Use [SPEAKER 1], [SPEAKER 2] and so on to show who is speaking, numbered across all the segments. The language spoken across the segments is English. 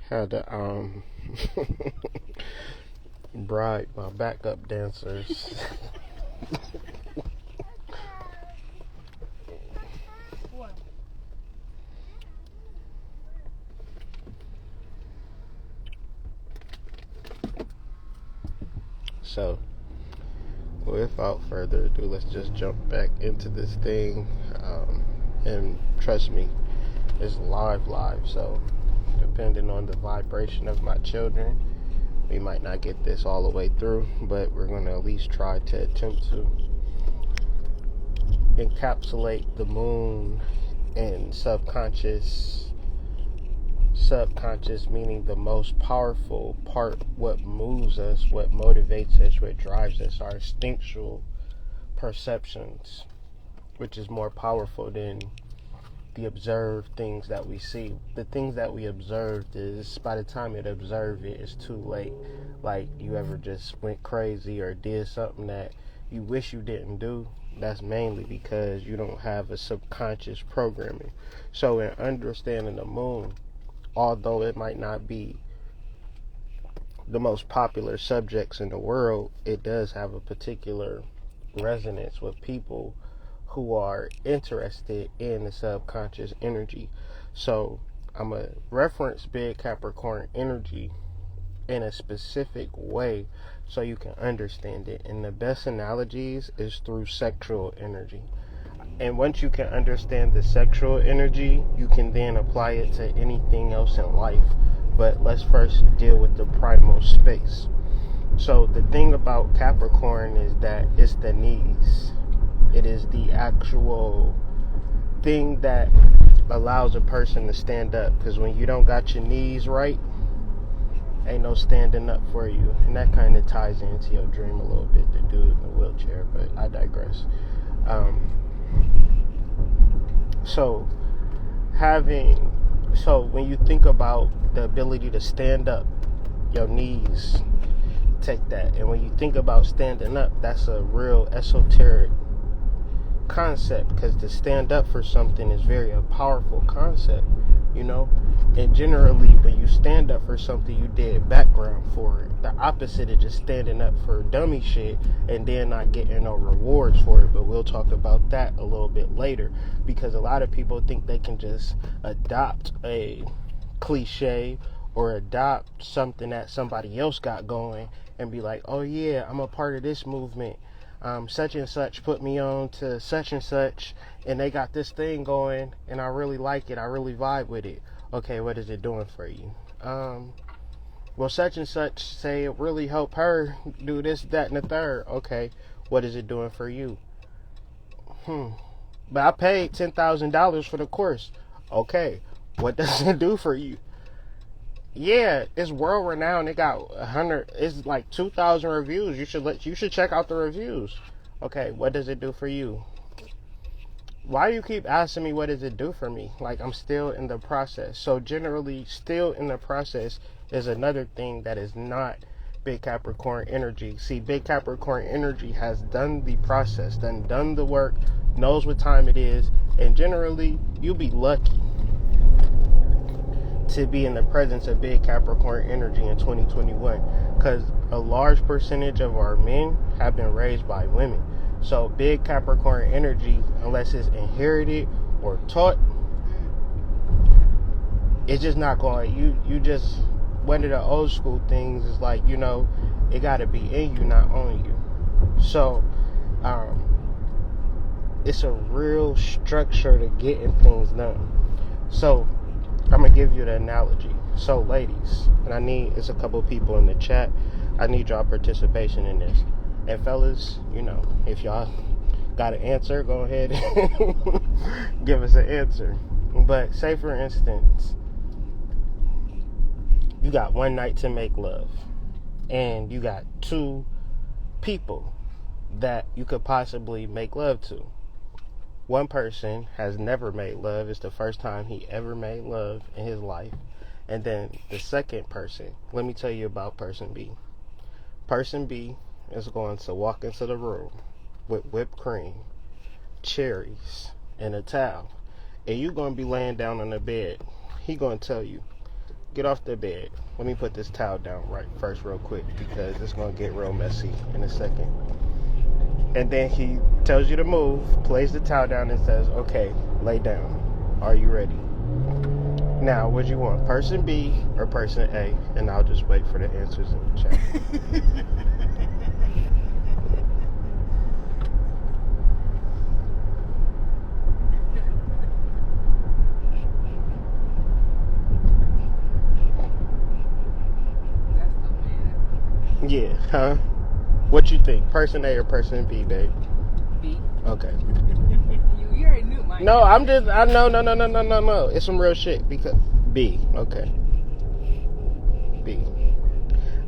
[SPEAKER 1] Had to bribe my backup dancers. So, without further ado, let's just jump back into this thing. And trust me, it's live. So, depending on the vibration of my children, we might not get this all the way through, but we're going to at least try to attempt to encapsulate the moon and subconscious meaning the most powerful part, what moves us, what motivates us, what drives us, our instinctual perceptions, which is more powerful than the observed things that we see. The things that we observed is, by the time you observe it, it's too late. Like, you ever just went crazy or did something that you wish you didn't do? That's mainly because you don't have a subconscious programming. So in understanding the moon, although it might not be the most popular subjects in the world, it does have a particular resonance with people who are interested in the subconscious energy. So I'm going to reference big Capricorn energy in a specific way so you can understand it. And the best analogies is through sexual energy. And once you can understand the sexual energy, you can then apply it to anything else in life. But let's first deal with the primal space. So the thing about Capricorn is that it's the knees. It is the actual thing that allows a person to stand up. Because when you don't got your knees right, ain't no standing up for you. And that kind of ties into your dream a little bit, the dude in the wheelchair, but I digress. So when you think about the ability to stand up, your knees take that. And when you think about standing up, that's a real esoteric concept, because to stand up for something is a powerful concept, and generally when you stand up for something, you did background for it. The opposite of just standing up for dummy shit and then not getting no rewards for it. But we'll talk about that a little bit later, because a lot of people think they can just adopt a cliche or adopt something that somebody else got going and be like, oh yeah, I'm a part of this movement. Such and such put me on to such and such, and they got this thing going, and I really like it. I really vibe with it. Okay, what is it doing for you? Well, such and such say it really helped her do this, that, and the third. Okay, what is it doing for you? But I paid $10,000 for the course. Okay, what does it do for you? Yeah, it's world renowned. It got 100. It's like 2,000 reviews. You should check out the reviews. Okay, what does it do for you? Why do you keep asking me what does it do for me? Like, I'm still in the process. So generally, still in the process is another thing that is not big Capricorn energy. See, big Capricorn energy has done the process, done the work, knows what time it is, and generally, you'll be lucky to be in the presence of big Capricorn energy in 2021, because a large percentage of our men have been raised by women. So big Capricorn energy, unless it's inherited or taught, it's just not going. You just, one of the old school things is like, it got to be in you, not on you. So it's a real structure to getting things done. So I'm going to give you the analogy. So ladies, and it's a couple people in the chat, I need y'all participation in this. And fellas, if y'all got an answer, go ahead and give us an answer. But say for instance, you got one night to make love, and you got two people that you could possibly make love to. One person has never made love. It's the first time he ever made love in his life. And then the second person, let me tell you about person B. Person B is going to walk into the room with whipped cream, cherries, and a towel. And you're going to be laying down on the bed. He going to tell you, get off the bed. Let me put this towel down right first real quick because it's going to get real messy in a second. And then he tells you to move, plays the towel down and says, okay, lay down. Are you ready? Now, what do you want, person B or person A? And I'll just wait for the answers in the chat. Yeah, huh? What you think, person A or person B, babe?
[SPEAKER 2] B.
[SPEAKER 1] Okay.
[SPEAKER 2] You already knew mine.
[SPEAKER 1] No, I'm just, I know, no. It's some real shit because B, okay. B.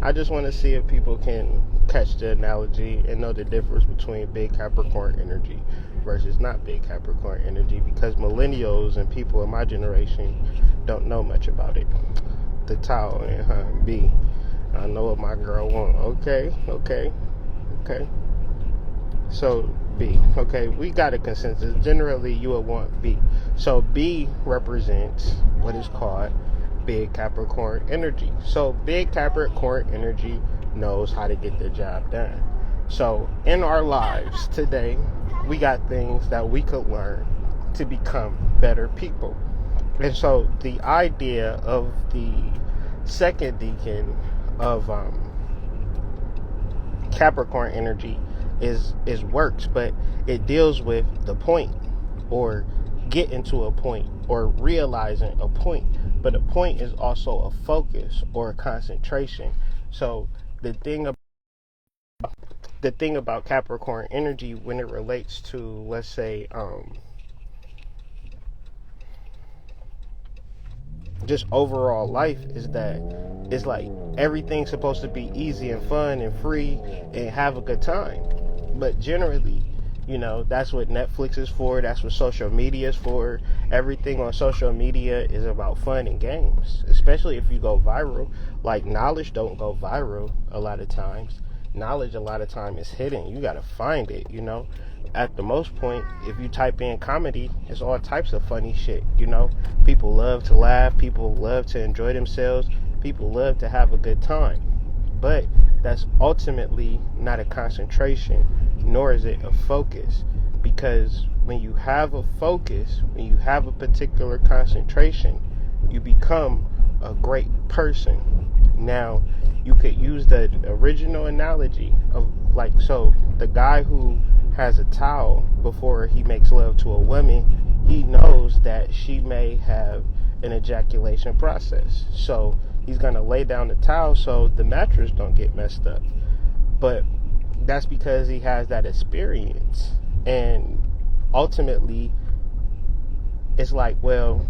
[SPEAKER 1] I just want to see if people can catch the analogy and know the difference between big Capricorn energy versus not big Capricorn energy, because millennials and people in my generation don't know much about it. The towel and B. I know what my girl wants. Okay. So B. Okay, we got a consensus. Generally, you would want B. So B represents what is called big Capricorn energy. So big Capricorn energy knows how to get the job done. So in our lives today, we got things that we could learn to become better people. And so the idea of the second decan of Capricorn energy is works, but it deals with the point, or getting to a point, or realizing a point. But a point is also a focus or a concentration. So the thing about Capricorn energy when it relates to, let's say, just overall life, is that it's like everything's supposed to be easy and fun and free and have a good time. But generally, that's what Netflix is for. That's what social media is for. Everything on social media is about fun and games, especially if you go viral. Like, knowledge don't go viral a lot of times. Knowledge a lot of time is hidden. You got to find it, At the most point, if you type in comedy, it's all types of funny shit, People love to laugh. People love to enjoy themselves. People love to have a good time. But that's ultimately not a concentration, nor is it a focus. Because when you have a focus, when you have a particular concentration, you become a great person. Now, you could use the original analogy of, so the guy who has a towel before he makes love to a woman, he knows that she may have an ejaculation process. So he's going to lay down the towel so the mattress don't get messed up. But that's because he has that experience. And ultimately, it's like, well,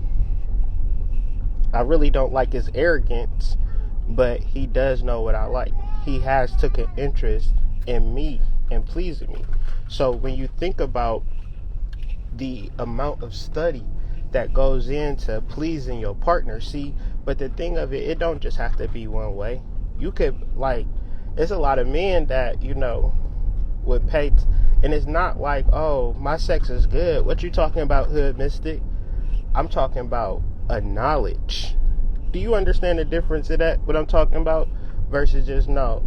[SPEAKER 1] I really don't like his arrogance, but he does know what I like. He has took an interest in me and pleasing me. So when you think about the amount of study that goes into pleasing your partner, but the thing of it don't just have to be one way. You could, it's a lot of men that, would pay, and it's not like, oh, my sex is good. What you talking about, hood mystic? I'm talking about a knowledge. Do you understand the difference of that, what I'm talking about? Versus just, no,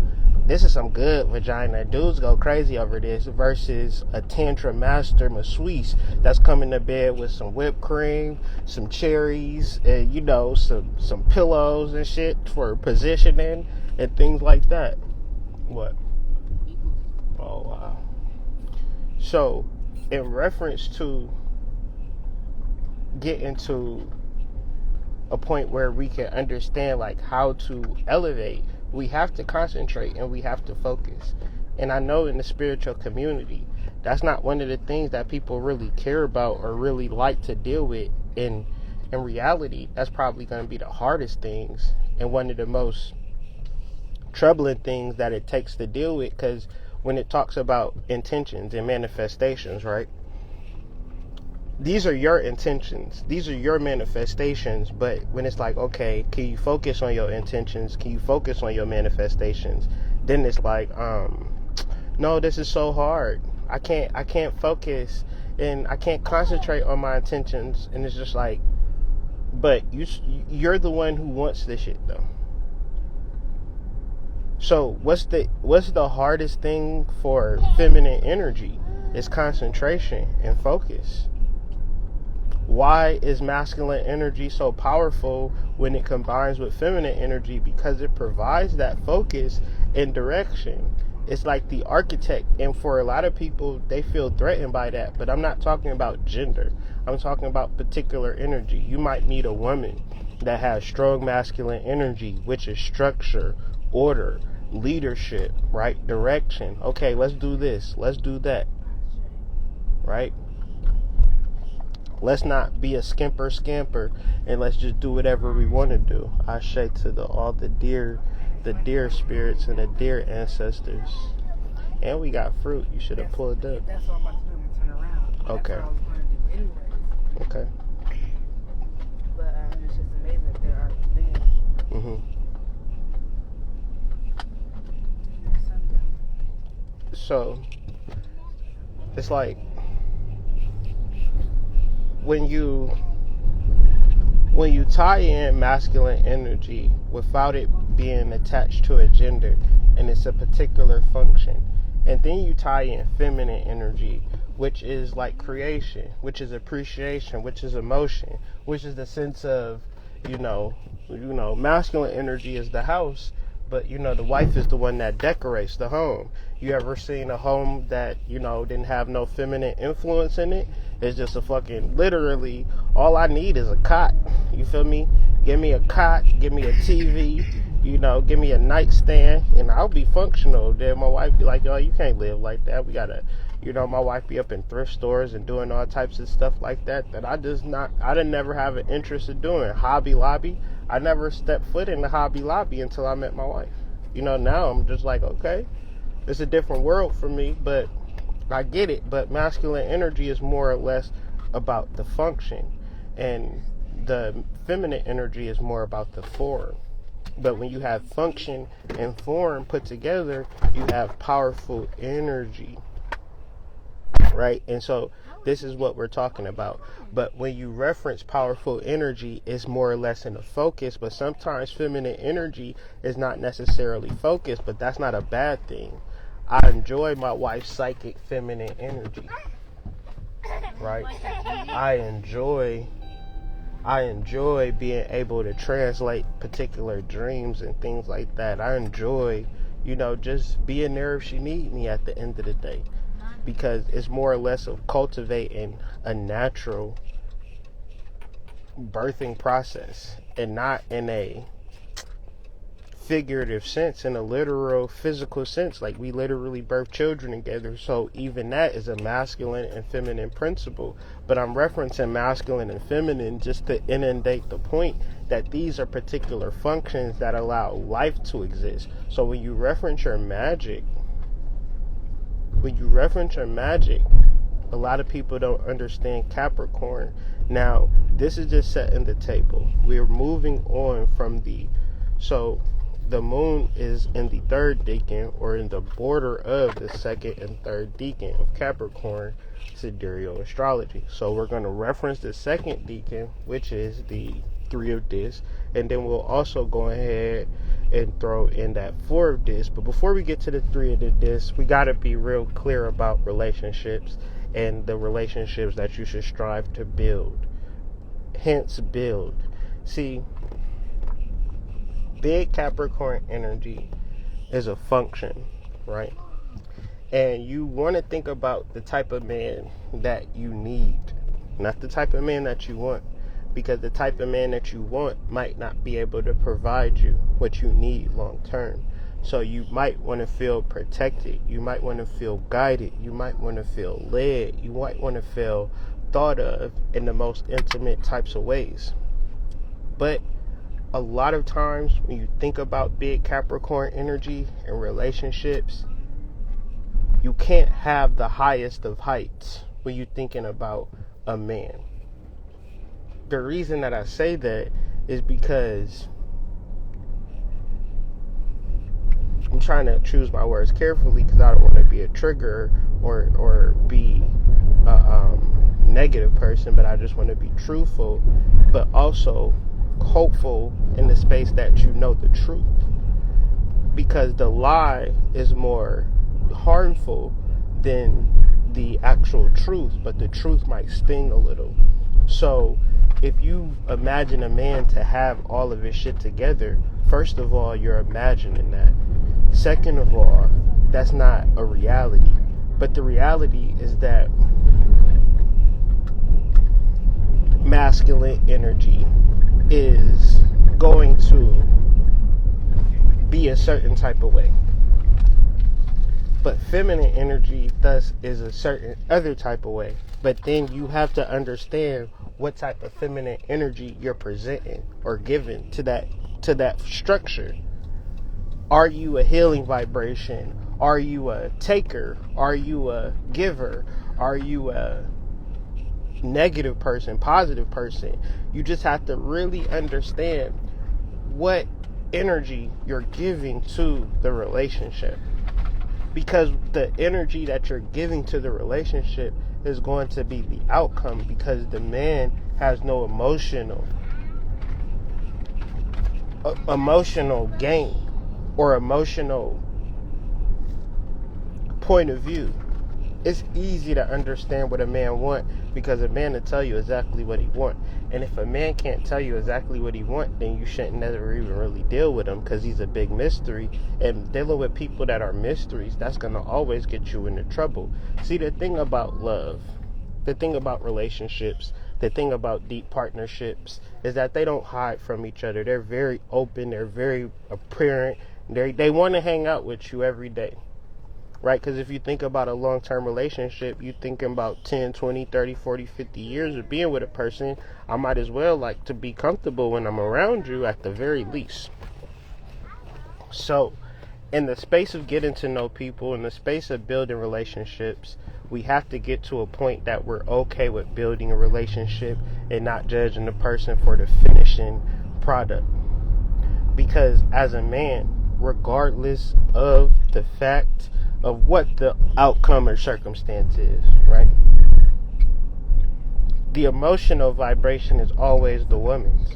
[SPEAKER 1] this is some good vagina. Dudes go crazy over this. Versus a tantra master masseuse that's coming to bed with some whipped cream, some cherries, and, some pillows and shit for positioning and things like that. What? Oh, wow. So, in reference to getting to a point where we can understand how to elevate, we have to concentrate and we have to focus. And I know in the spiritual community, that's not one of the things that people really care about or really like to deal with. In reality, that's probably going to be the hardest things and one of the most troubling things that it takes to deal with, because when it talks about intentions and manifestations, right? These are your intentions. These are your manifestations. But when it's like, okay, can you focus on your intentions? Can you focus on your manifestations? Then it's like, no, this is so hard. I can't focus and I can't concentrate on my intentions. And it's just like, But you're the one who wants this shit though. So what's the hardest thing for feminine energy? Is concentration and focus. Why is masculine energy so powerful when it combines with feminine energy? Because it provides that focus and direction. It's like the architect, and for a lot of people, they feel threatened by that. But I'm not talking about gender. I'm talking about particular energy. You might meet a woman that has strong masculine energy, which is structure, order, leadership, right? Direction. Okay, let's do this. Let's do that. Right? Let's not be a scamper, and let's just do whatever we want to do. I say to all the deer spirits and the deer ancestors. And we got fruit. You should have pulled up.
[SPEAKER 2] That's what I'm about to do. I'm turn around.
[SPEAKER 1] Okay.
[SPEAKER 2] That's what I was going to do anyways.
[SPEAKER 1] Okay.
[SPEAKER 2] But it's just amazing that there are things.
[SPEAKER 1] So it's like when you tie in masculine energy without it being attached to a gender, and it's a particular function, and then you tie in feminine energy, which is like creation, which is appreciation, which is emotion, which is the sense of, masculine energy is the house, but the wife is the one that decorates the home. You ever seen a home that didn't have no feminine influence in it? It's just a fucking, literally, all I need is a cot. You feel me? Give me a cot, give me a TV, give me a nightstand, and I'll be functional. Then my wife be like, yo, you can't live like that. We gotta, my wife be up in thrift stores and doing all types of stuff like that I didn't never have an interest in doing. Hobby Lobby, I never stepped foot in the Hobby Lobby until I met my wife. Now I'm just like, okay, it's a different world for me, but I get it. But masculine energy is more or less about the function, and the feminine energy is more about the form. But when you have function and form put together, you have powerful energy, right? And so this is what we're talking about. But when you reference powerful energy, it's more or less in the focus. But sometimes feminine energy is not necessarily focused, but that's not a bad thing. I enjoy my wife's psychic feminine energy, right? I enjoy being able to translate particular dreams and things like that. I enjoy, just being there if she needs me at the end of the day, because it's more or less of cultivating a natural birthing process, and not in a figurative sense, in a literal physical sense. Like, we literally birth children together, so even that is a masculine and feminine principle. But I'm referencing masculine and feminine just to inundate the point that these are particular functions that allow life to exist. So when you reference your magic, a lot of people don't understand Capricorn. Now, this is just setting the table. We're moving on from so the moon is in the third decan, or in the border of the second and third decan of Capricorn sidereal astrology. So we're going to reference the second decan, which is the three of discs, and then we'll also go ahead and throw in that four of discs. But before we get to the three of the discs, we got to be real clear about relationships and the relationships that you should strive to build. Hence, build. See, big Capricorn energy is a function, right? And you want to think about the type of man that you need, not the type of man that you want, because the type of man that you want might not be able to provide you what you need long term. So you might want to feel protected, you might want to feel guided, you might want to feel led, you might want to feel thought of in the most intimate types of ways. But a lot of times when you think about big Capricorn energy and relationships, you can't have the highest of heights when you're thinking about a man. The reason that I say that is because I'm trying to choose my words carefully, because I don't want to be a trigger or be negative person, but I just want to be truthful, but also hopeful in the space that you know the truth. Because the lie is more harmful than the actual truth, but the truth might sting a little. So if you imagine a man to have all of his shit together, first of all, you're imagining that. Second of all, that's not a reality. But the reality is that masculine energy is going to be a certain type of way. But feminine energy thus is a certain other type of way. But then you have to understand what type of feminine energy you're presenting or giving to that structure. Are you a healing vibration? Are you a taker? Are you a giver? Are you a negative person, positive person? You just have to really understand what energy you're giving to the relationship. Because the energy that you're giving to the relationship is going to be the outcome, because the man has no emotional gain or emotional point of view. It's easy to understand what a man wants, because a man will tell you exactly what he wants. And if a man can't tell you exactly what he wants, then you shouldn't never even really deal with him, because he's a big mystery. And dealing with people that are mysteries, that's going to always get you into trouble. See, the thing about love, the thing about relationships, the thing about deep partnerships is that they don't hide from each other. They're very open. They're very apparent. They want to hang out with you every day. Right? Because if you think about a long-term relationship, you're thinking about 10, 20, 30, 40, 50 years of being with a person. I might as well like to be comfortable when I'm around you at the very least. So, in the space of getting to know people, in the space of building relationships, we have to get to a point that we're okay with building a relationship and not judging the person for the finishing product. Because as a man, regardless of the fact of what the outcome or circumstance is, right? The emotional vibration is always the woman's.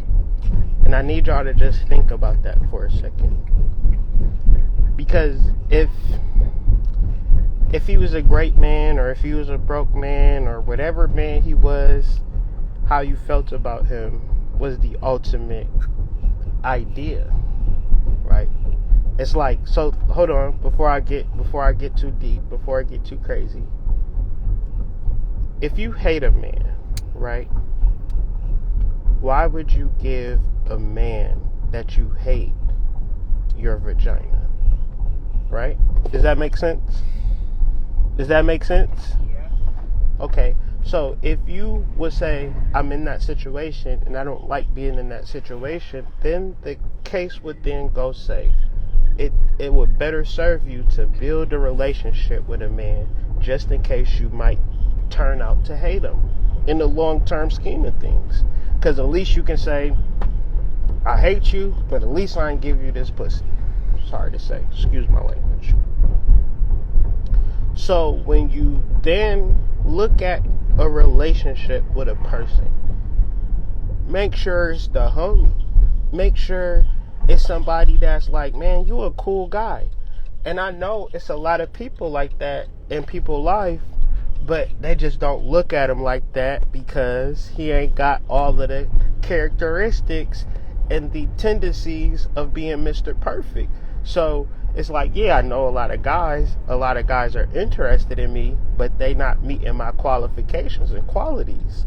[SPEAKER 1] And I need y'all to just think about that for a second. Because if he was a great man, or if he was a broke man, or whatever man he was, how you felt about him was the ultimate idea, right? It's like, so hold on, before I get too deep, before I get too crazy. If you hate a man, right? Why would you give a man that you hate your vagina? Right? Does that make sense? Does that make sense?
[SPEAKER 2] Yeah.
[SPEAKER 1] Okay. So if you would say, I'm in that situation and I don't like being in that situation, then the case would then go say, it would better serve you to build a relationship with a man, just in case you might turn out to hate him in the long-term scheme of things. Because at least you can say, I hate you, but at least I ain't give you this pussy. Sorry to say, excuse my language. So when you then look at a relationship with a person, make sure it's the homie. Make sure it's somebody that's like, man, you a cool guy. And I know it's a lot of people like that in people's life, but they just don't look at him like that because he ain't got all of the characteristics and the tendencies of being Mr. Perfect. So it's like, yeah, I know a lot of guys are interested in me, but they not meeting my qualifications and qualities.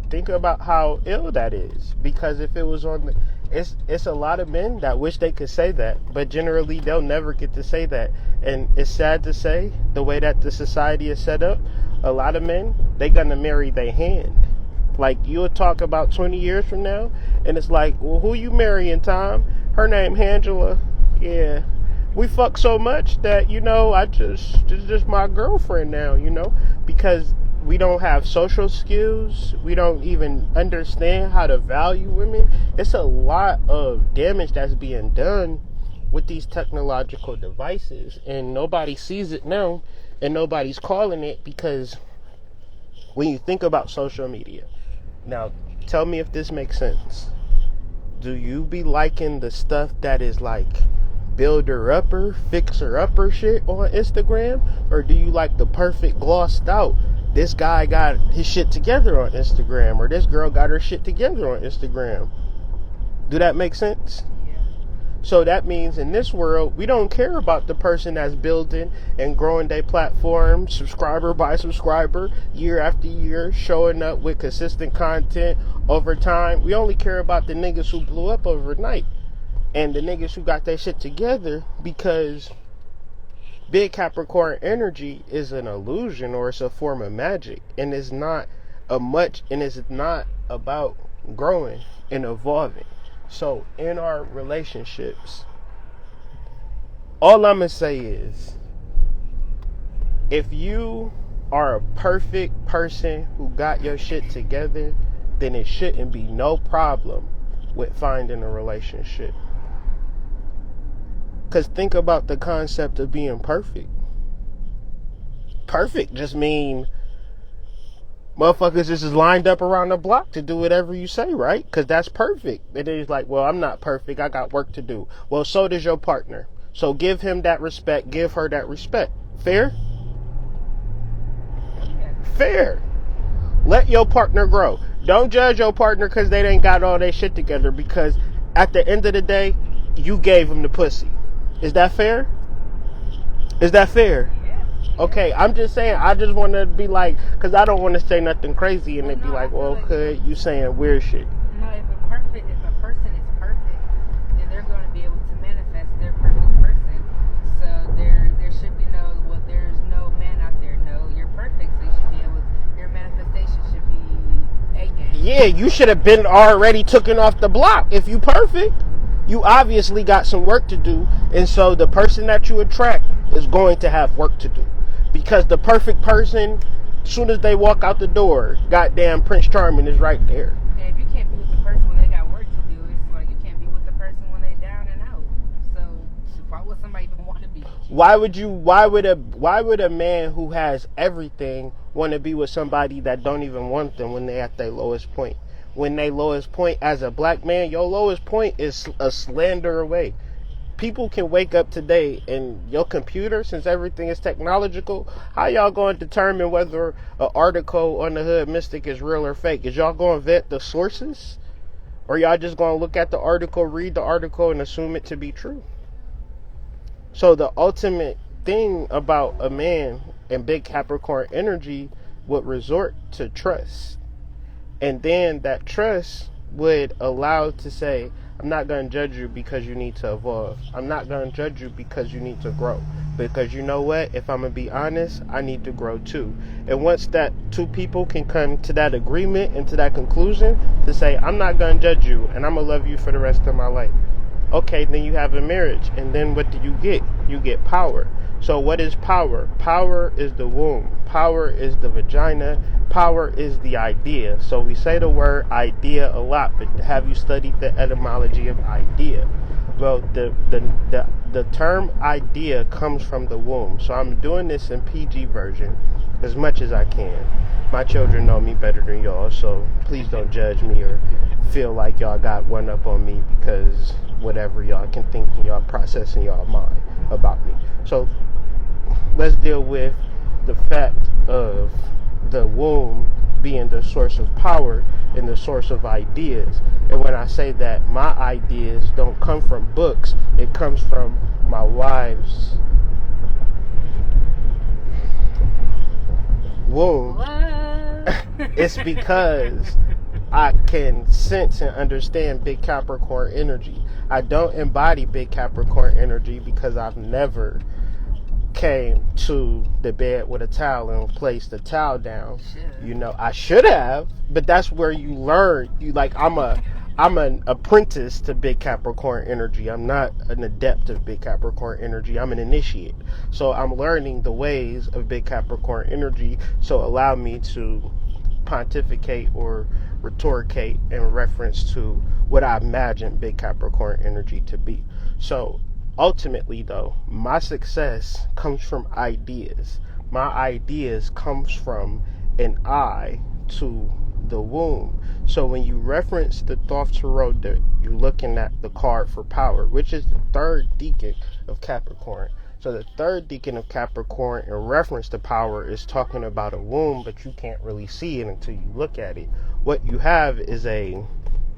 [SPEAKER 1] Think about how ill that is, because if it was on the, it's a lot of men that wish they could say that, but generally they'll never get to say that. And it's sad to say, the way that the society is set up, a lot of men, they gonna marry their hand. Like, you'll talk about 20 years from now, and it's like, well, who you marrying, Tom? Her name Angela. Yeah, we fuck so much that, you know, it's just my girlfriend now, you know, because we don't have social skills. We don't even understand how to value women. It's a lot of damage that's being done with these technological devices, and nobody sees it now and nobody's calling it, because when you think about social media, now tell me if this makes sense. Do you be liking the stuff that is like builder upper, fixer upper shit on Instagram? Or do you like the perfect glossed out, this guy got his shit together on Instagram, or this girl got her shit together on Instagram? Do that make sense?
[SPEAKER 2] Yeah.
[SPEAKER 1] So that means in this world, we don't care about the person that's building and growing their platform, subscriber by subscriber, year after year, showing up with consistent content over time. We only care about the niggas who blew up overnight and the niggas who got their shit together, because big Capricorn energy is an illusion, or it's a form of magic, and it's not it's not about growing and evolving. So in our relationships, all I'm gonna say is, if you are a perfect person who got your shit together, then it shouldn't be no problem with finding a relationship. Because think about the concept of being perfect. Perfect just mean motherfuckers just is lined up around the block to do whatever you say, right? Because that's perfect. And then he's like, well, I'm not perfect. I got work to do. Well, so does your partner. So give him that respect. Give her that respect. Fair? Fair. Let your partner grow. Don't judge your partner because they ain't got all their shit together, because at the end of the day, you gave them the pussy. Is that fair? Is that fair? Okay, I'm just saying, I just want to be like, because I don't want to say nothing crazy and it be like, well, okay, you saying weird shit.
[SPEAKER 2] No, if a person is perfect, then they're going to be able to manifest their perfect person. So there should be there's no man out there. No, you're perfect, so you should be able, your manifestation should be A-game.
[SPEAKER 1] Yeah, you should have been already taken off the block if you perfect. You obviously got some work to do, and so the person that you attract is going to have work to do. Because the perfect person, as soon as they walk out the door, goddamn Prince Charming is right there.
[SPEAKER 2] And if you can't be with the person when they got work to do, it's like you can't be with the person when they down and out. So why would somebody even want to be?
[SPEAKER 1] Why would a man who has everything want to be with somebody that don't even want them when they at their lowest point? When they lowest point as a black man, your lowest point is a slander away. People can wake up today and your computer, since everything is technological, how y'all going to determine whether an article on the Hood Mystic is real or fake? Is y'all going to vet the sources? Or y'all just going to look at the article, read the article, and assume it to be true? So the ultimate thing about a man in big Capricorn energy would resort to trust. And then that trust would allow to say, I'm not going to judge you because you need to evolve. I'm not going to judge you because you need to grow. Because you know what? If I'm going to be honest, I need to grow too. And once that two people can come to that agreement and to that conclusion to say, I'm not going to judge you and I'm going to love you for the rest of my life. Okay, then you have a marriage. And then what do you get? You get power. So what is power? Power is the womb. Power is the vagina. Power is the idea. So we say the word idea a lot, but have you studied the etymology of idea? Well, the term idea comes from the womb. So I'm doing this in PG version as much as I can. My children know me better than y'all, so please don't judge me or feel like y'all got one up on me because whatever y'all can think in y'all process in y'all mind about me. So let's deal with the fact of the womb being the source of power and the source of ideas. And when I say that, my ideas don't come from books, it comes from my wife's womb. It's because I can sense and understand big Capricorn energy. I don't embody big Capricorn energy because I've never came to the bed with a towel and placed the towel down. You know, I should have, but that's where you learn. You like, I'm an apprentice to big Capricorn energy. I'm not an adept of big Capricorn energy. I'm an initiate. So I'm learning the ways of big Capricorn energy. So allow me to pontificate or rhetoricate in reference to what I imagine big Capricorn energy to be. So ultimately, though, my success comes from ideas. My ideas comes from an eye to the womb. So when you reference the Thoth Tarot deck, you're looking at the card for power, which is the third decan of Capricorn. So the third decan of Capricorn in reference to power is talking about a womb, but you can't really see it until you look at it. What you have is a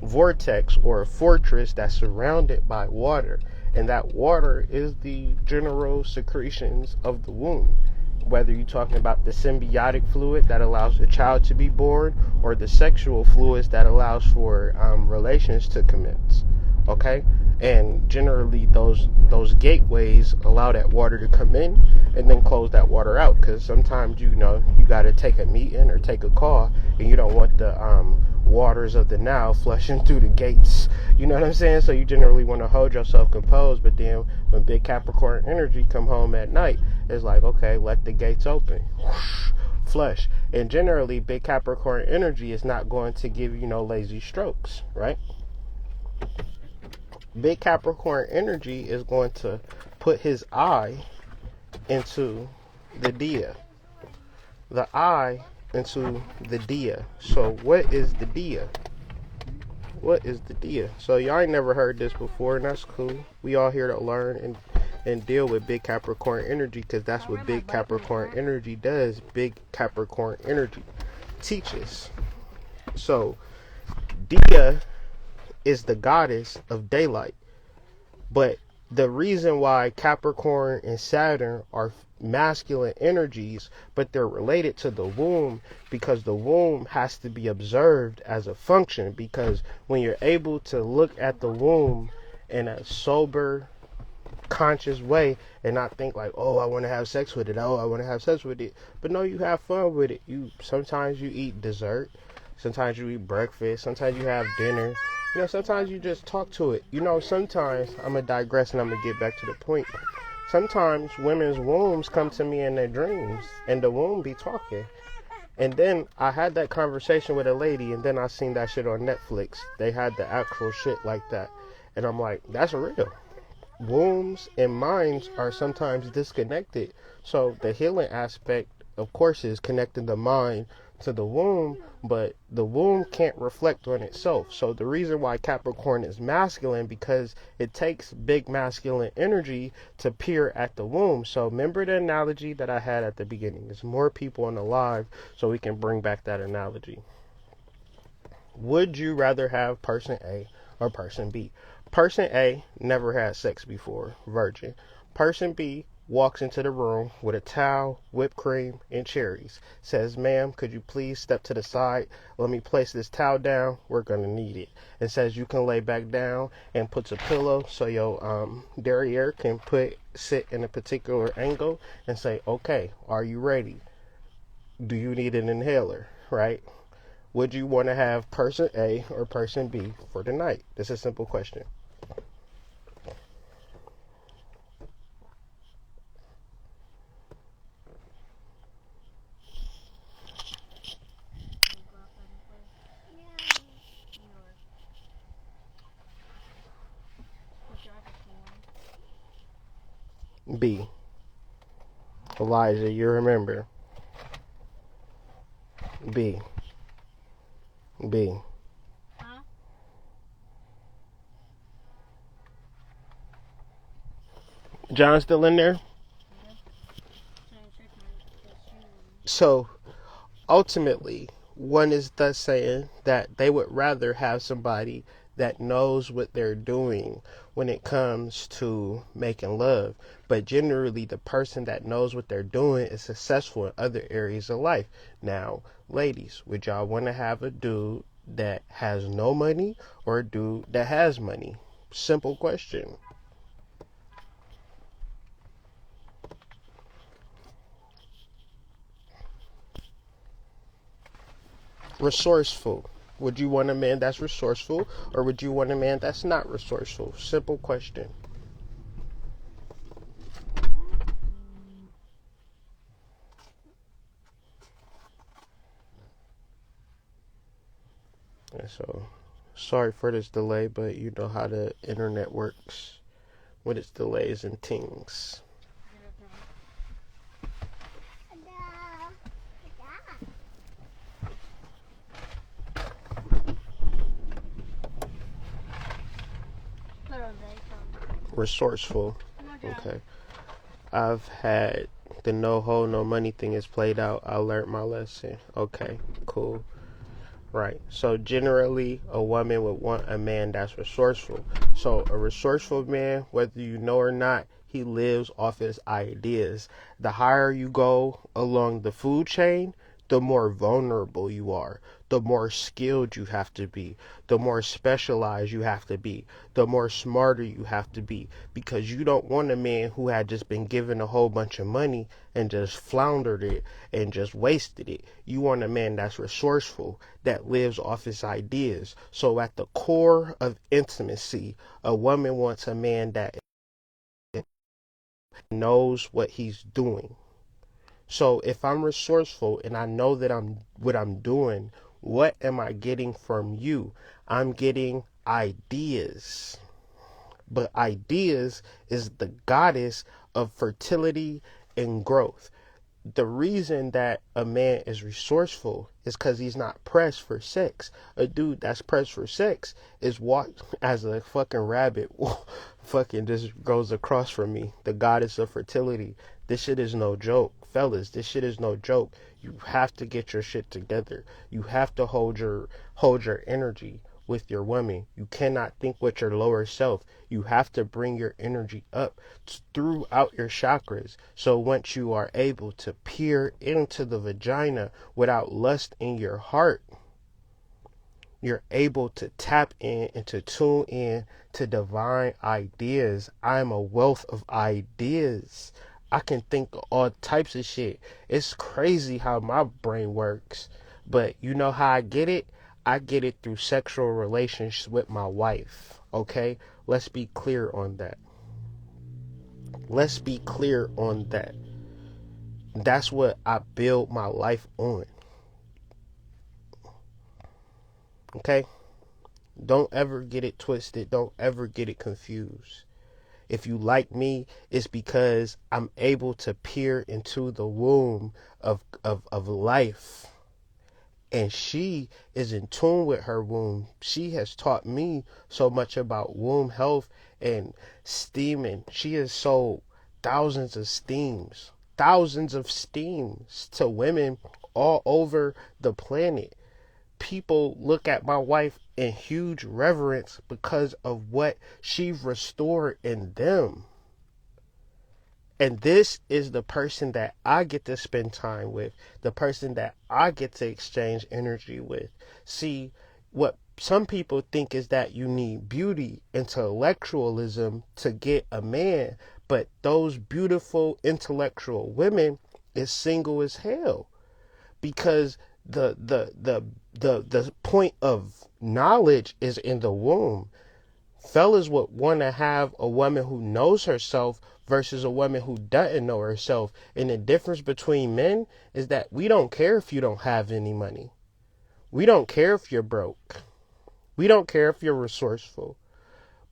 [SPEAKER 1] vortex or a fortress that's surrounded by water, and that water is the general secretions of the womb. Whether you're talking about the symbiotic fluid that allows the child to be born, or the sexual fluids that allows for relations to commence. Okay, and generally those gateways allow that water to come in and then close that water out, because sometimes you got to take a meeting or take a call, and you don't want the waters of the Nile flushing through the gates. You know what I'm saying? So you generally want to hold yourself composed. But then when big Capricorn energy come home at night, it's like, okay, let the gates open. Whoosh, flush. And generally big Capricorn energy is not going to give you no lazy strokes, right? Big Capricorn energy is going to put his eye into the Dia. The eye into the Dia. So what is the Dia? What is the Dia? So y'all ain't never heard this before, and that's cool. We all here to learn and deal with big Capricorn energy, because that's what big Capricorn energy does. Big Capricorn energy teaches. So Dia is the goddess of daylight. But the reason why Capricorn and Saturn are masculine energies, but they're related to the womb, because the womb has to be observed as a function. Because when you're able to look at the womb in a sober, conscious way and not think like, oh, I want to have sex with it, oh, I want to have sex with it, but no, you have fun with it. Sometimes you eat dessert, sometimes you eat breakfast, sometimes you have dinner, sometimes you just talk to it. Sometimes I'm gonna digress and I'm gonna get back to the point. Sometimes women's wombs come to me in their dreams and the womb be talking. And then I had that conversation with a lady, and then I seen that shit on Netflix. They had the actual shit like that, and I'm like, that's real. Wombs and minds are sometimes disconnected. So the healing aspect, of course, is connecting the mind to the womb, but the womb can't reflect on itself. So the reason why Capricorn is masculine, because it takes big masculine energy to peer at the womb. So remember the analogy that I had at the beginning. There's more people on the live, so we can bring back that analogy. Would you rather have person A or person B? Person A never had sex before, virgin. Person B walks into the room with a towel, whipped cream, and cherries. Says, ma'am, could you please step to the side? Let me place this towel down. We're going to need it. And says you can lay back down, and puts a pillow so your derriere can sit in a particular angle and say, okay, are you ready? Do you need an inhaler, right? Would you want to have person A or person B for the night? This is a simple question. B. Elijah, you remember. B.
[SPEAKER 3] Huh?
[SPEAKER 1] John still in there? So, ultimately, one is thus saying that they would rather have somebody that knows what they're doing when it comes to making love. But generally, the person that knows what they're doing is successful in other areas of life. Now, ladies, would y'all want to have a dude that has no money or a dude that has money? Simple question. Resourceful. Would you want a man that's resourceful, or would you want a man that's not resourceful? Simple question. And so, sorry for this delay, but you know how the internet works with its delays and things. resourceful. Okay. I've had the no hoe, no money thing is played out. I learned my lesson. Okay, cool. Right. So generally, a woman would want a man that's resourceful. So a resourceful man, whether you know or not, he lives off his ideas. The higher you go along the food chain, the more vulnerable you are. The more skilled you have to be. The more specialized you have to be. The more smarter you have to be. Because you don't want a man who had just been given a whole bunch of money and just floundered it and just wasted it. You want a man that's resourceful, that lives off his ideas. So at the core of intimacy, a woman wants a man that knows what he's doing. So if I'm resourceful and I know that I'm doing, what am I getting from you? I'm getting ideas. But ideas is the goddess of fertility and growth. The reason that a man is resourceful is because he's not pressed for sex. A dude that's pressed for sex is walked as a fucking rabbit fucking just goes across from me. The goddess of fertility. This shit is no joke. Fellas, this shit is no joke. You have to get your shit together. You have to hold your energy with your woman. You cannot think with your lower self. You have to bring your energy up throughout your chakras. So once you are able to peer into the vagina without lust in your heart, you're able to tap in and to tune in to divine ideas. I'm a wealth of ideas. I can think of all types of shit. It's crazy how my brain works. But you know how I get it? I get it through sexual relations with my wife. Okay? Let's be clear on that. Let's be clear on that. That's what I build my life on. Okay? Don't ever get it twisted. Don't ever get it confused. If you like me, it's because I'm able to peer into the womb of life. And she is in tune with her womb. She has taught me so much about womb health and steaming. She has sold thousands of steams to women all over the planet. People look at my wife in huge reverence because of what she restored in them. And this is the person that I get to spend time with, the person that I get to exchange energy with. See, what some people think is that you need beauty, intellectualism to get a man, but those beautiful intellectual women is single as hell, because the point of knowledge is in the womb. Fellas would want to have a woman who knows herself versus a woman who doesn't know herself. And the difference between men is that we don't care if you don't have any money. We don't care if you're broke. We don't care if you're resourceful.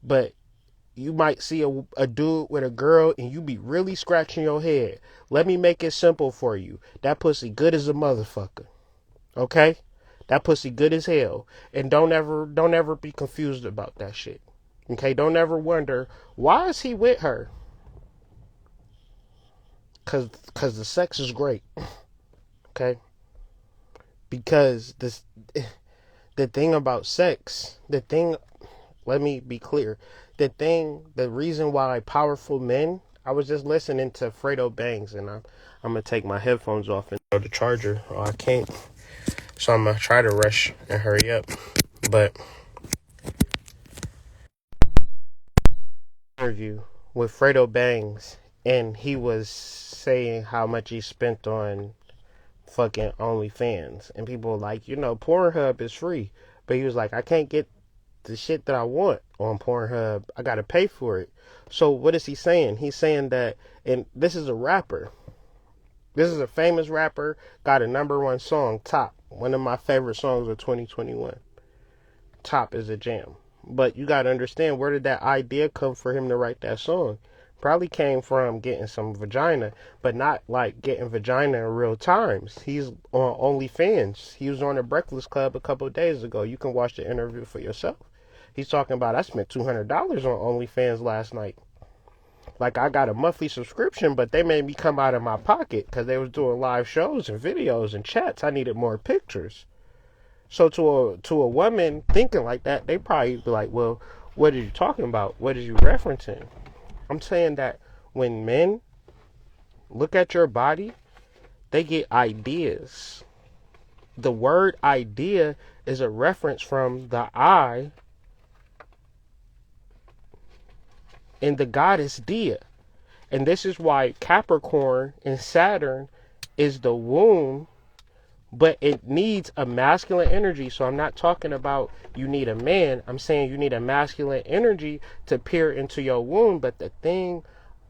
[SPEAKER 1] But you might see a dude with a girl and you be really scratching your head. Let me make it simple for you. That pussy good as a motherfucker. Okay? That pussy good as hell. And don't ever be confused about that shit. Okay? Don't ever wonder, why is he with her? Cause the sex is great. Okay? Because the thing about sex, let me be clear. The reason why powerful men, I was just listening to Fredo Bangs, and I'm gonna take my headphones off and throw the charger. Oh, I can't. So I'm gonna try to rush and hurry up. But interview with Fredo Bangs, and he was saying how much he spent on fucking OnlyFans, and people were like, Pornhub is free, but he was like, I can't get the shit that I want on Pornhub. I gotta pay for it. So what is he saying? He's saying that, and this is a rapper. This is a famous rapper, got a #1 song, Top. One of my favorite songs of 2021. Top is a jam. But you gotta understand, where did that idea come for him to write that song? Probably came from getting some vagina, but not like getting vagina in real times. He's on OnlyFans. He was on the Breakfast Club a couple of days ago. You can watch the interview for yourself. He's talking about, I spent $200 on OnlyFans last night. Like, I got a monthly subscription, but they made me come out of my pocket because they was doing live shows and videos and chats. I needed more pictures. So to a woman thinking like that, they probably be like, well, what are you talking about? What are you referencing? I'm saying that when men look at your body, they get ideas. The word idea is a reference from the eye and the goddess Dia. And this is why Capricorn and Saturn is the womb, but it needs a masculine energy. So I'm not talking about you need a man. I'm saying you need a masculine energy to peer into your womb. But the thing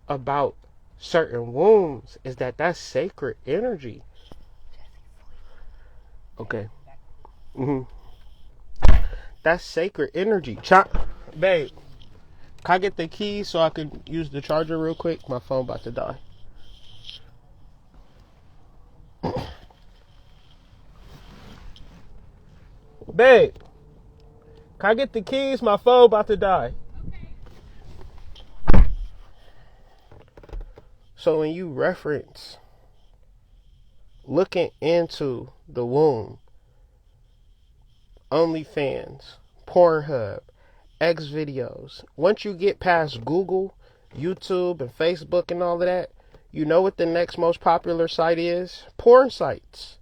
[SPEAKER 1] about certain wombs is that that's sacred energy. Okay. That's sacred energy. Babe, can I get the keys so I can use the charger real quick? My phone about to die. Babe, can I get the keys? My phone about to die. Okay. So when you reference looking into the womb, OnlyFans, Pornhub, X videos, once you get past Google, YouTube, and Facebook and all of that, you know what the next most popular site is? Porn sites.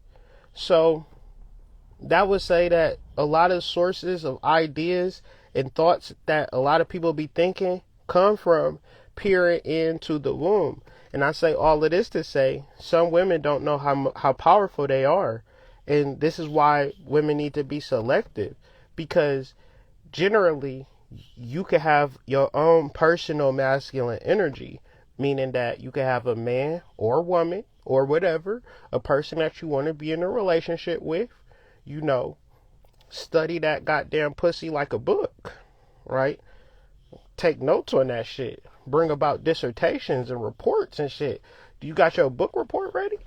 [SPEAKER 1] So that would say that a lot of sources of ideas and thoughts that a lot of people be thinking come from peering into the womb. And I say all of this to say some women don't know how powerful they are. And this is why women need to be selective, because generally you can have your own personal masculine energy, meaning that you can have a man or woman or whatever, a person that you want to be in a relationship with, you know, study that goddamn pussy like a book, right? Take notes on that shit. Bring about dissertations and reports and shit. Do you got your book report ready?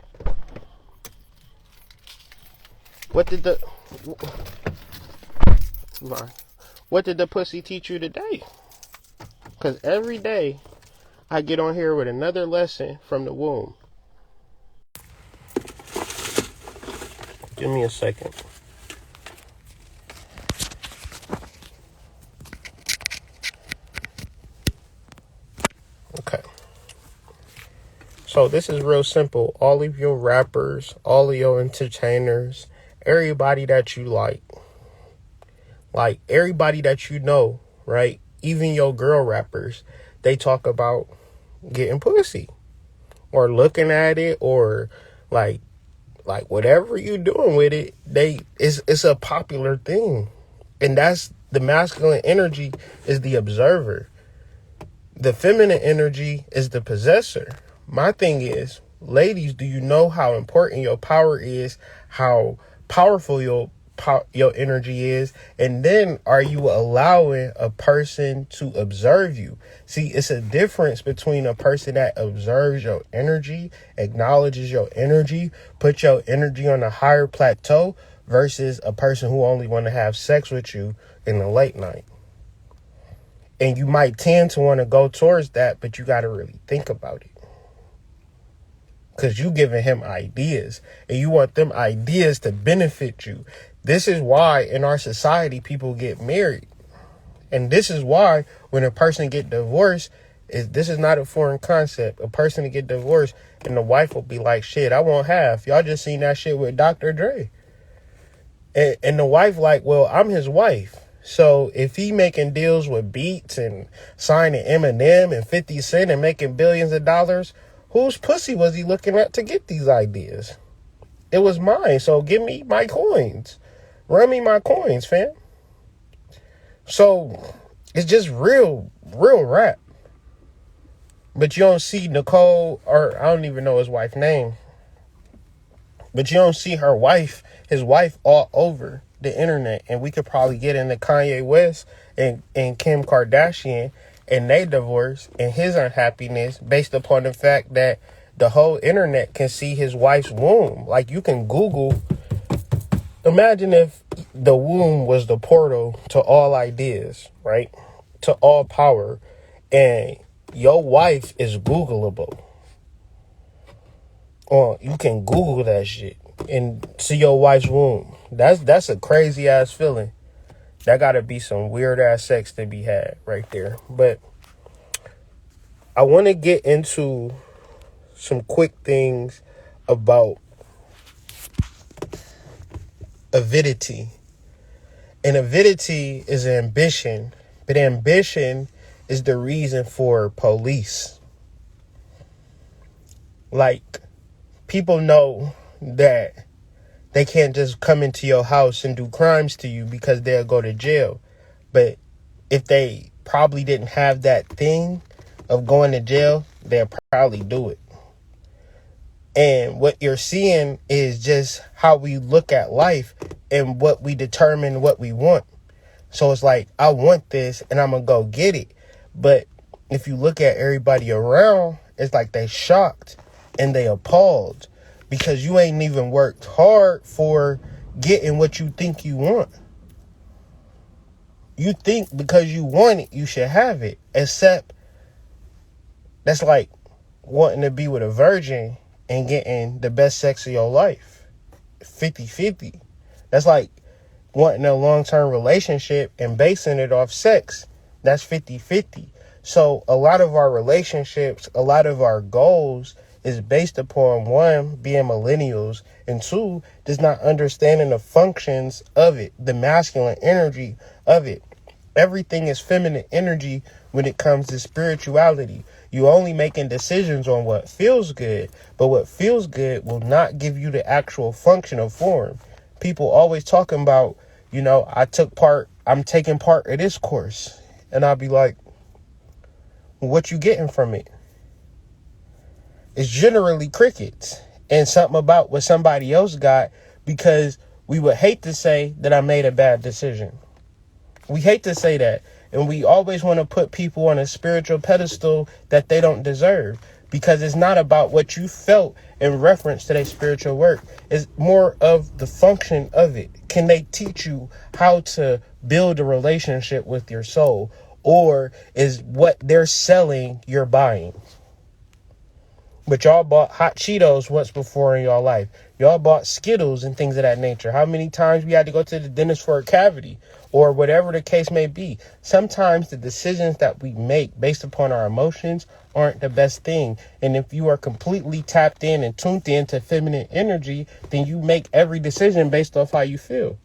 [SPEAKER 1] What did the pussy teach you today? Because every day I get on here with another lesson from the womb. Give me a second. Okay. So this is real simple. All of your rappers, all of your entertainers, everybody that you like everybody that you know, right? Even your girl rappers, they talk about getting pussy or looking at it, or like whatever you're doing with it, it's a popular thing. And that's the masculine energy is the observer. The feminine energy is the possessor. My thing is, ladies, do you know how important your power is, how powerful your energy is? And then are you allowing a person to observe you? See, it's a difference between a person that observes your energy, acknowledges your energy, puts your energy on a higher plateau, versus a person who only want to have sex with you in the late night. And you might tend to want to go towards that, but you got to really think about it. Because you giving him ideas, and you want them ideas to benefit you. This is why in our society people get married. And this is why when a person get divorced, this is not a foreign concept. A person to get divorced and the wife will be like, shit, I won't have. Y'all just seen that shit with Dr. Dre. And the wife like, well, I'm his wife. So if he making deals with Beats and signing Eminem and 50 Cent and making billions of dollars, whose pussy was he looking at to get these ideas? It was mine. So give me my coins. Run me my coins, fam. So it's just real rap. But you don't see Nicole, or I don't even know his wife's name, but you don't see his wife all over the internet. And we could probably get into Kanye West and Kim Kardashian and they divorce and his unhappiness based upon the fact that the whole internet can see his wife's womb. Like, you can Google. Imagine if the womb was the portal to all ideas, right? To all power. And Your wife is Googleable. Or you can Google that shit and see your wife's womb. That's a crazy ass feeling. That gotta be some weird ass sex to be had right there. But I want to get into some quick things about avidity. And avidity is ambition, but ambition is the reason for police. Like, people know that they can't just come into your house and do crimes to you because they'll go to jail. But if they probably didn't have that thing of going to jail, they'll probably do it. And what you're seeing is just how we look at life and what we determine what we want. So it's like, I want this and I'm going to go get it. But if you look at everybody around, it's like they shocked and they appalled because you ain't even worked hard for getting what you think you want. You think because you want it, you should have it. Except that's like wanting to be with a virgin and getting the best sex of your life. 50-50. That's like wanting a long-term relationship and basing it off sex. That's 50-50. So a lot of our relationships, a lot of our goals is based upon, one, being millennials, and two, just not understanding the functions of it, the masculine energy of it. Everything is feminine energy when it comes to spirituality. You only making decisions on what feels good, but what feels good will not give you the actual function or form. People always talking about, I'm taking part of this course. And I'll be like, what you getting from it? It's generally crickets and something about what somebody else got, because we would hate to say that I made a bad decision. We hate to say that. And we always want to put people on a spiritual pedestal that they don't deserve, because it's not about what you felt in reference to their spiritual work. It's more of the function of it. Can they teach you how to build a relationship with your soul? Or is what they're selling you're buying? But y'all bought hot Cheetos once before in y'all life. Y'all bought Skittles and things of that nature. How many times we had to go to the dentist for a cavity or whatever the case may be? Sometimes the decisions that we make based upon our emotions aren't the best thing. And if you are completely tapped in and tuned into feminine energy, then you make every decision based off how you feel.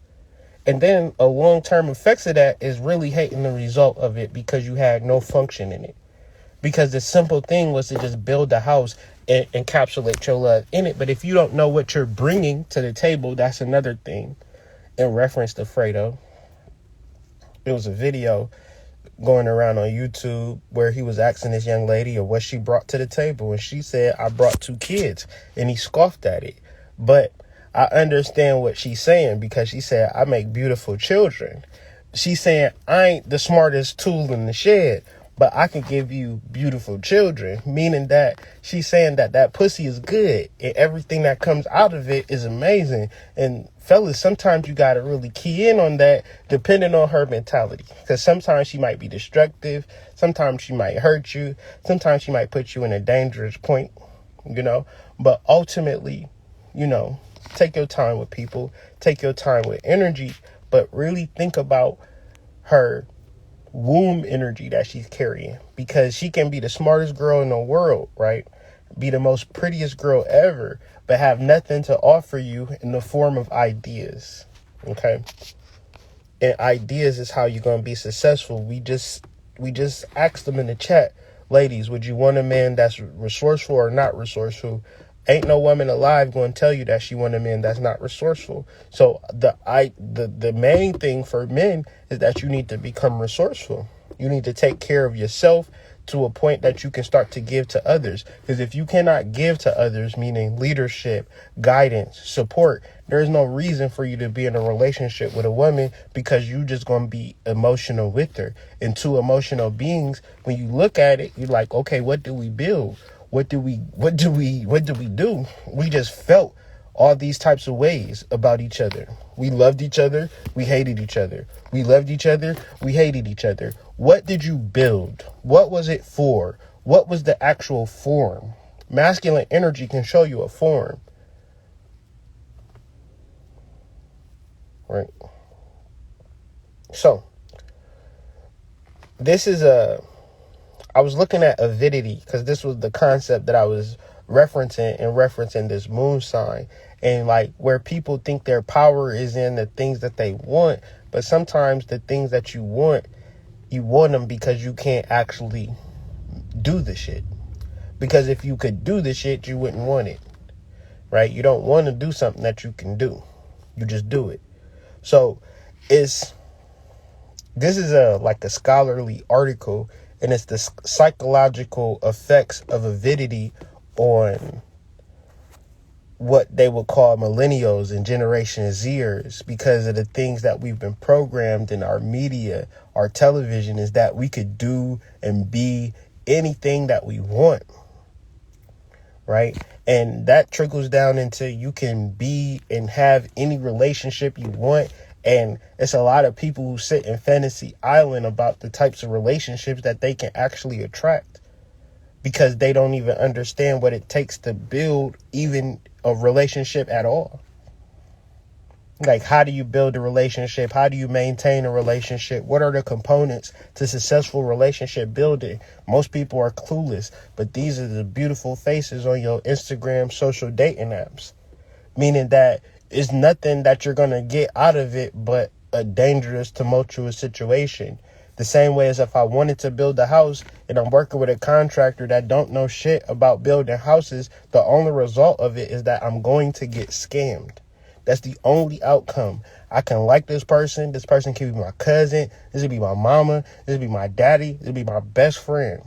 [SPEAKER 1] And then a long-term effects of that is really hating the result of it because you had no function in it. Because the simple thing was to just build a house and encapsulate your love in it. But if you don't know what you're bringing to the table, that's another thing. In reference to Fredo, there was a video going around on YouTube where he was asking this young lady of what she brought to the table. And she said, I brought 2 kids. And he scoffed at it. But I understand what she's saying, because she said, I make beautiful children. She's saying, I ain't the smartest tool in the shed, but I can give you beautiful children. Meaning that she's saying that pussy is good and everything that comes out of it is amazing. And fellas, sometimes you got to really key in on that depending on her mentality. Because sometimes she might be destructive. Sometimes she might hurt you. Sometimes she might put you in a dangerous point, But ultimately, take your time with people. Take your time with energy. But really think about her womb energy that she's carrying, because she can be the smartest girl in the world, right? Be the most prettiest girl ever, but have nothing to offer you in the form of ideas. Okay. And ideas is how you're going to be successful. We just asked them in the chat, ladies, would you want a man that's resourceful or not resourceful? Ain't no woman alive going to tell you that she want a man that's not resourceful. So the main thing for men is that you need to become resourceful. You need to take care of yourself to a point that you can start to give to others. Because if you cannot give to others, meaning leadership, guidance, support, there's no reason for you to be in a relationship with a woman, because you just going to be emotional with her. And 2 emotional beings, when you look at it, you're like, okay, what do we build? What do we do? We just felt all these types of ways about each other. We loved each other. We hated each other. We loved each other. We hated each other. What did you build? What was it for? what was the actual form? Masculine energy can show you a form. Right? So, I was looking at avidity because this was the concept that I was referencing this moon sign, and like where people think their power is in the things that they want, but sometimes the things that you want them because you can't actually do the shit. Because if you could do the shit, you wouldn't want it, right? You don't want to do something that you can do. You just do it. So this is like a scholarly article, and it's the psychological effects of avidity on what they would call millennials and Generation Zers, because of the things that we've been programmed in our media, our television, is that we could do and be anything that we want, right? And that trickles down into you can be and have any relationship you want. And it's a lot of people who sit in fantasy island about the types of relationships that they can actually attract, because they don't even understand what it takes to build even a relationship at all. Like, how do you build a relationship? How do you maintain a relationship? What are the components to successful relationship building? Most people are clueless, but these are the beautiful faces on your Instagram social dating apps. Meaning that it's nothing that you're going to get out of it but a dangerous, tumultuous situation. The same way as if I wanted to build a house and I'm working with a contractor that don't know shit about building houses, the only result of it is that I'm going to get scammed. That's the only outcome. I can like this person. This person can be my cousin. This would be my mama. This would be my daddy. This would be my best friend.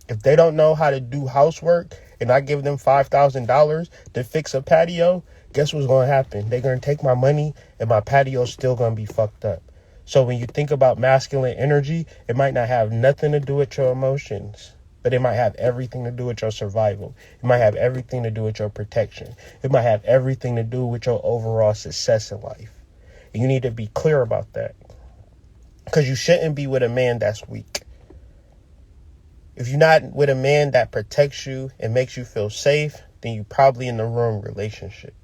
[SPEAKER 1] If they don't know how to do housework and I give them $5,000 to fix a patio, guess what's going to happen? They're going to take my money and my patio's still going to be fucked up. So when you think about masculine energy, it might not have nothing to do with your emotions, but it might have everything to do with your survival. It might have everything to do with your protection. It might have everything to do with your overall success in life. And you need to be clear about that, because you shouldn't be with a man that's weak. If you're not with a man that protects you and makes you feel safe, then you're probably in the wrong relationship.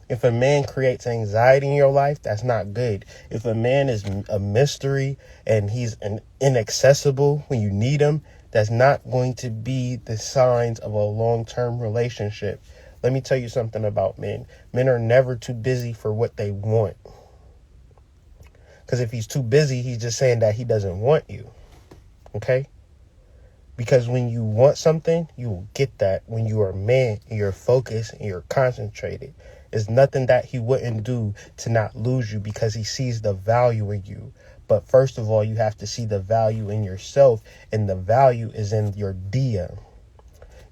[SPEAKER 1] If a man creates anxiety in your life, that's not good. If a man is a mystery and he's inaccessible when you need him, that's not going to be the signs of a long-term relationship. Let me tell you something about men. Men are never too busy for what they want. Because if he's too busy, he's just saying that he doesn't want you. Okay? Because when you want something, you will get that when you are a man and you're focused and you're concentrated. There's nothing that he wouldn't do to not lose you, because he sees the value in you. But first of all, you have to see the value in yourself, and the value is in your dia.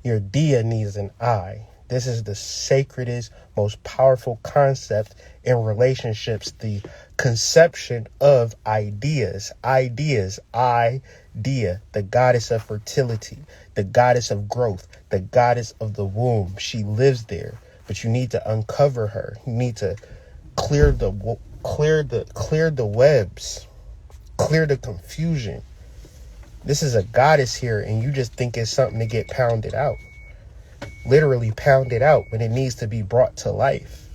[SPEAKER 1] Your dia needs an eye. This is the sacredest, most powerful concept in relationships, the conception of ideas. Idea, the goddess of fertility, the goddess of growth, the goddess of the womb. She lives there, but you need to uncover her. You need to clear the webs, clear the confusion. This is a goddess here, and you just think it's something to get pounded out. Literally pounded out when it needs to be brought to life.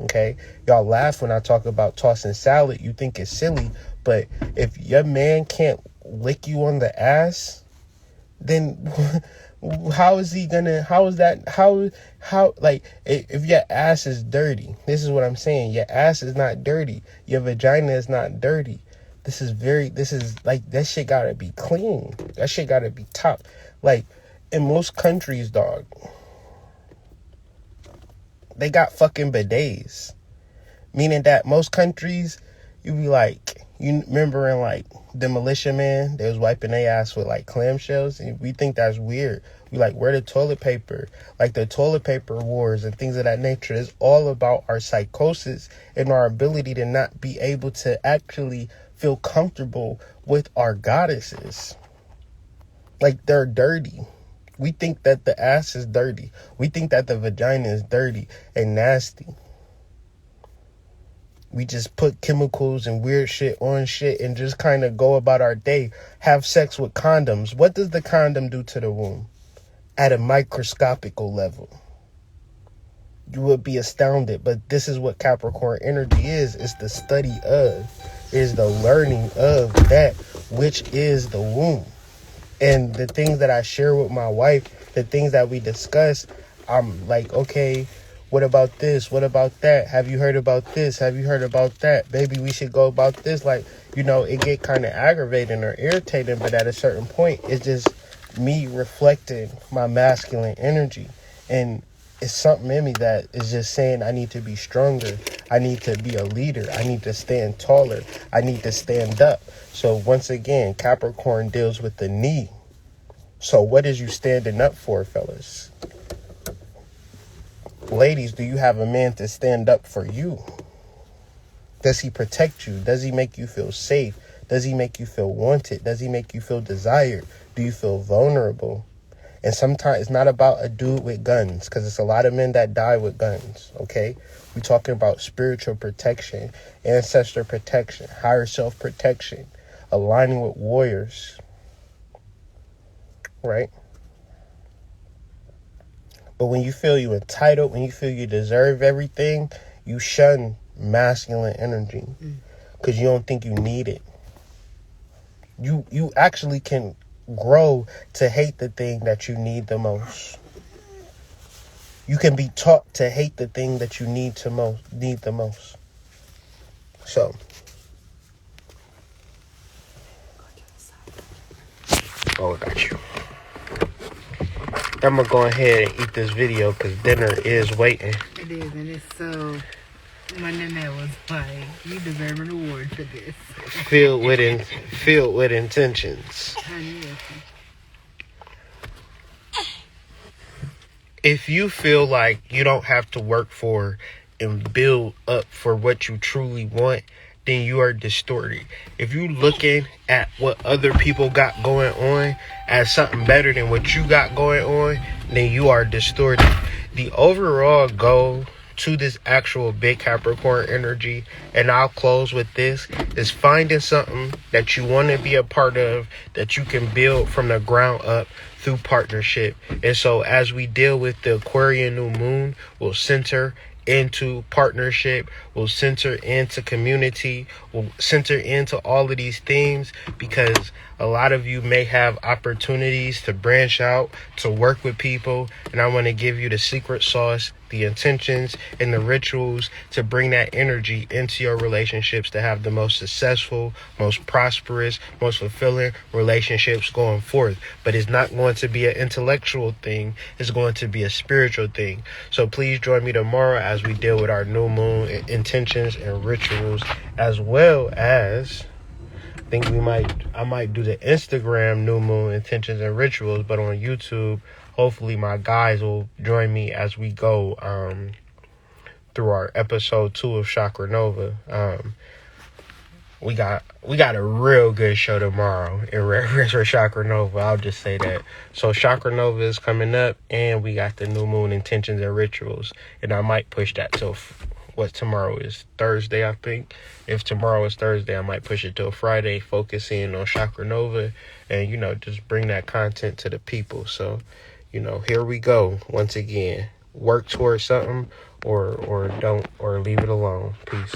[SPEAKER 1] Okay? Y'all laugh when I talk about tossing salad. You think it's silly, but if your man can't lick you on the ass, then how is he gonna, if your ass is dirty, this is what I'm saying. Your ass is not dirty. Your vagina is not dirty. This is like, that shit gotta be clean. That shit gotta be top. Like, in most countries, dog, they got fucking bidets. Meaning that most countries, you be like, you remember in like Demolition Man, they was wiping their ass with like clamshells, and we think that's weird. We like, where the toilet paper? Like the toilet paper wars and things of that nature is all about our psychosis and our ability to not be able to actually feel comfortable with our goddesses. Like, they're dirty. We think that the ass is dirty. We think that the vagina is dirty and nasty. We just put chemicals and weird shit on shit and just kind of go about our day. Have sex with condoms. What does the condom do to the womb? At a microscopical level. You would be astounded, but this is what Capricorn energy is. It's the study of, is the learning of that which is the womb. And the things that I share with my wife, the things that we discuss, I'm like, okay, what about this? What about that? Have you heard about this? Have you heard about that? Baby, we should go about this. Like, you know, it get kind of aggravating or irritating, but at a certain point, it's just me reflecting my masculine energy. And it's something in me that is just saying I need to be stronger. I need to be a leader. I need to stand taller. I need to stand up. So once again, Capricorn deals with the knee. So what is you standing up for, fellas? Ladies, do you have a man to stand up for you? Does he protect you? Does he make you feel safe? Does he make you feel wanted? Does he make you feel desired? Do you feel vulnerable? And sometimes it's not about a dude with guns, because it's a lot of men that die with guns, okay? We're talking about spiritual protection, ancestor protection, higher self protection, aligning with warriors, right? But when you feel you entitled, when you feel you deserve everything, you shun masculine energy because you don't think you need it. You actually can grow to hate the thing that you need the most. You can be taught to hate the thing that you need the most. So I got you. I'm gonna go ahead and eat this video because dinner is waiting.
[SPEAKER 2] It is, and it's so. My nana was like, "You deserve an award for this."
[SPEAKER 1] Filled with intentions. If you feel like you don't have to work for and build up for what you truly want, then you are distorted. If you looking at what other people got going on as something better than what you got going on, then you are distorted. The overall goal to this actual big Capricorn energy, and I'll close with this, is finding something that you want to be a part of, that you can build from the ground up through partnership. And so as we deal with the Aquarian new moon, we'll center into partnership, we'll center into community, we'll center into all of these things, because a lot of you may have opportunities to branch out, to work with people, and I want to give you the secret sauce, the intentions, and the rituals to bring that energy into your relationships to have the most successful, most prosperous, most fulfilling relationships going forth. But it's not going to be an intellectual thing, it's going to be a spiritual thing. So please join me tomorrow as we deal with our new moon intentions and rituals, as well as I might do the Instagram new moon intentions and rituals, but on YouTube, hopefully my guys will join me as we go through our episode 2 of Chakra Nova. We got a real good show tomorrow in reference for Chakra Nova. I'll just say that. So Chakra Nova is coming up, and we got the new moon intentions and rituals, and I might push that till what tomorrow is, Thursday, I think. If tomorrow is Thursday, I might push it till Friday, focusing on Chakra Nova, and just bring that content to the people. So here we go. Once again, work towards something or don't, or leave it alone. Peace.